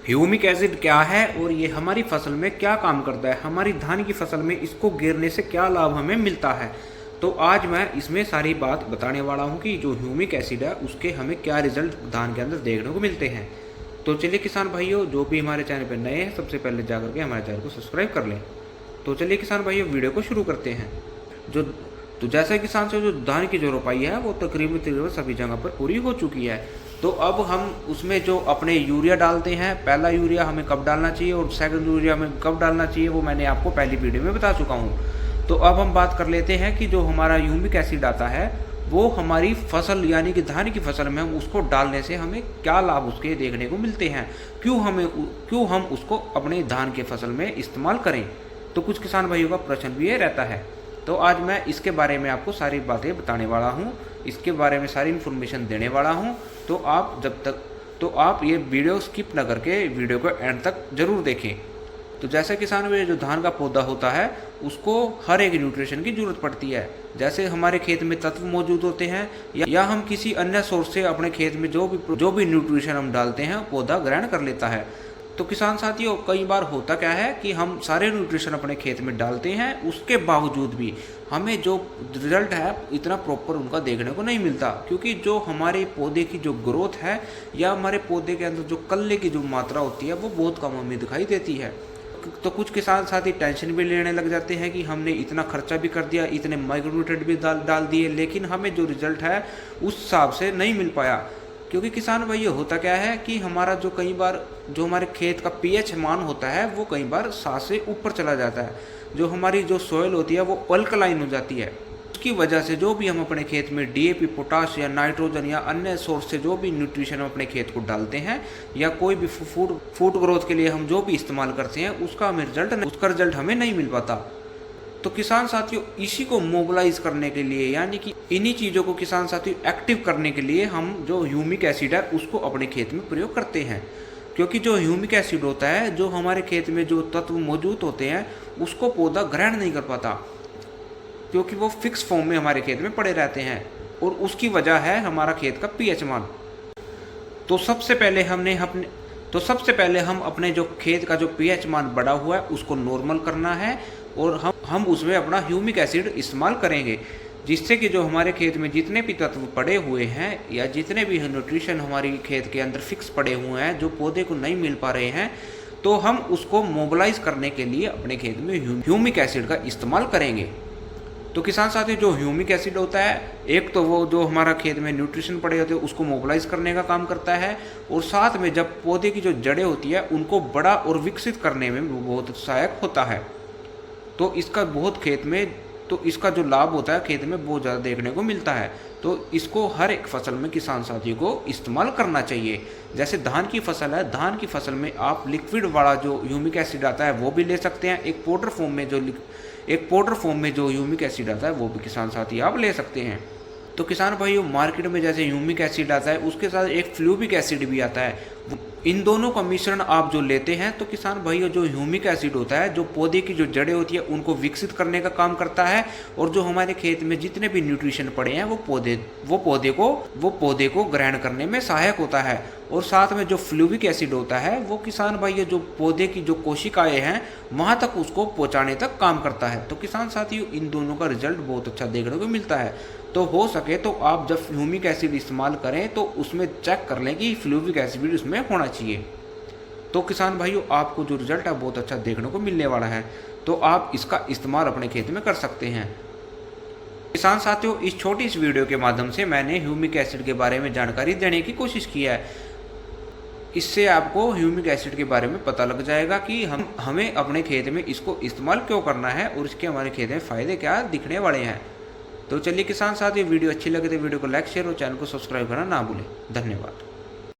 Humic acid क्या है और ये हमारी फसल में क्या काम करता है, हमारी धान की फसल में इसको गिरने से क्या लाभ हमें मिलता है। तो आज मैं इसमें सारी बात बताने वाला हूँ कि जो ह्यूमिक एसिड है उसके हमें क्या रिजल्ट धान के अंदर देखने को मिलते हैं। तो चलिए किसान भाइयों, जो भी हमारे चैनल पर नए हैं सबसे पहले जाकर के हमारे चैनल को सब्सक्राइब कर लें। तो चलिए किसान भाइयों, वीडियो को शुरू करते हैं। तो जैसे किसान से जो धान की जो रोपाई है वो तकरीबन सभी जगह पर पूरी हो चुकी है। तो अब हम उसमें जो अपने यूरिया डालते हैं, पहला यूरिया हमें कब डालना चाहिए और सेकंड यूरिया हमें कब डालना चाहिए वो मैंने आपको पहली वीडियो में बता चुका हूँ। तो अब हम बात कर लेते हैं कि जो हमारा ह्यूमिक एसिड आता है वो हमारी फसल यानी कि धान की फसल में हम उसको डालने से हमें क्या लाभ उसके देखने को मिलते हैं, क्यों हम उसको अपने धान के फसल में इस्तेमाल करें। तो कुछ किसान भाइयों का प्रश्न भी ये रहता है। तो आज मैं इसके बारे में आपको सारी बातें बताने वाला हूँ, इसके बारे में सारी इन्फॉर्मेशन देने वाला हूँ। तो आप ये वीडियो स्किप न करके वीडियो को एंड तक जरूर देखें। तो जैसे किसान में जो धान का पौधा होता है उसको हर एक न्यूट्रिशन की जरूरत पड़ती है। जैसे हमारे खेत में तत्व मौजूद होते हैं या हम किसी अन्य सोर्स से अपने खेत में जो भी न्यूट्रिशन हम डालते हैं पौधा ग्रहण कर लेता है। तो किसान साथियों, कई बार होता क्या है कि हम सारे न्यूट्रिशन अपने खेत में डालते हैं, उसके बावजूद भी हमें जो रिजल्ट है इतना प्रॉपर उनका देखने को नहीं मिलता, क्योंकि जो हमारे पौधे की जो ग्रोथ है या हमारे पौधे के अंदर जो कल्ले की जो मात्रा होती है वो बहुत कम हमें दिखाई देती है। तो कुछ किसान साथी टेंशन भी लेने लग जाते हैं कि हमने इतना खर्चा भी कर दिया, इतने माइक्रोन्यूट्रिएंट भी डाल दिए, लेकिन हमें जो रिजल्ट है उस हिसाब से नहीं मिल पाया। क्योंकि किसान भाई, ये होता क्या है कि हमारा जो कई बार जो हमारे खेत का पीएच मान होता है वो कई बार 7 से ऊपर चला जाता है। जो हमारी जो सोइल होती है वो अल्कलाइन हो जाती है। उसकी वजह से जो भी हम अपने खेत में डीएपी, पोटाश या नाइट्रोजन या अन्य सोर्स से जो भी न्यूट्रिशन हम अपने खेत को डालते हैं या कोई भी फूड ग्रोथ के लिए हम जो भी इस्तेमाल करते हैं उसका रिजल्ट हमें नहीं मिल पाता। तो किसान साथियों, इसी को मोबिलाइज करने के लिए यानी कि इन्हीं चीज़ों को किसान साथियों एक्टिव करने के लिए हम जो ह्यूमिक एसिड है उसको अपने खेत में प्रयोग करते हैं। क्योंकि जो ह्यूमिक एसिड होता है, जो हमारे खेत में जो तत्व मौजूद होते हैं उसको पौधा ग्रहण नहीं कर पाता, क्योंकि वो फिक्स फॉर्म में हमारे खेत में पड़े रहते हैं और उसकी वजह है हमारा खेत का पीएच मान। तो सबसे पहले हम अपने जो खेत का जो पीएच मान बढ़ा हुआ है उसको नॉर्मल करना है और हम उसमें अपना ह्यूमिक एसिड इस्तेमाल करेंगे, जिससे कि जो हमारे खेत में जितने भी तत्व पड़े हुए हैं या जितने भी न्यूट्रिशन हमारी खेत के अंदर फिक्स पड़े हुए हैं जो पौधे को नहीं मिल पा रहे हैं, तो हम उसको मोबिलाइज करने के लिए अपने खेत में ह्यूमिक एसिड का इस्तेमाल करेंगे। तो किसान साथियों, जो ह्यूमिक एसिड होता है, एक तो वो जो हमारा खेत में न्यूट्रिशन पड़े होते हैं उसको मोबिलाइज करने का काम करता है, और साथ में जब पौधे की जो जड़ें होती है उनको बड़ा और विकसित करने में बहुत सहायक होता है। तो इसका जो लाभ होता है खेत में बहुत ज़्यादा देखने को मिलता है। तो इसको हर एक फसल में किसान साथियों को इस्तेमाल करना चाहिए। जैसे धान की फसल है, धान की फसल में आप लिक्विड वाला जो ह्यूमिक एसिड आता है वो भी ले सकते हैं। एक पाउडर फॉर्म में जो ह्यूमिक एसिड आता है वो भी किसान साथी आप ले सकते हैं। तो किसान भाइयों, मार्केट में जैसे ह्यूमिक एसिड आता है उसके साथ एक फ्लूविक एसिड भी आता है। इन दोनों का मिश्रण आप जो लेते हैं तो किसान भाइयों, जो ह्यूमिक एसिड होता है जो पौधे की जो जड़ें होती है उनको विकसित करने का काम करता है, और जो हमारे खेत में जितने भी न्यूट्रिशन पड़े हैं वो पौधे को ग्रहण करने में सहायक होता है। और साथ में जो फ्लूविक एसिड होता है वो किसान भाइयों जो पौधे की जो कोशिकाएं हैं वहां तक उसको पहुंचाने तक काम करता है। तो किसान साथियों, इन दोनों का रिजल्ट बहुत अच्छा देखने को मिलता है। तो हो सके तो आप जब ह्यूमिक एसिड इस्तेमाल करें तो उसमें चेक कर लें कि फ्लूविक एसिड उसमें होना चाहिए। तो किसान भाइयों, आपको जो रिजल्ट है बहुत अच्छा देखने को मिलने वाला है। तो आप इसका इस्तेमाल अपने खेत में कर सकते हैं। किसान साथियों, इस छोटी सी वीडियो के माध्यम से मैंने ह्यूमिक एसिड के बारे में जानकारी देने की कोशिश की है। इससे आपको ह्यूमिक एसिड के बारे में पता लग जाएगा कि हमें अपने खेत में इसको इस्तेमाल क्यों करना है और इसके हमारे खेत में फ़ायदे क्या दिखने वाले हैं। तो चलिए किसान साथियों, वीडियो अच्छी लगे तो वीडियो को लाइक, शेयर और चैनल को सब्सक्राइब करना ना भूलें। धन्यवाद।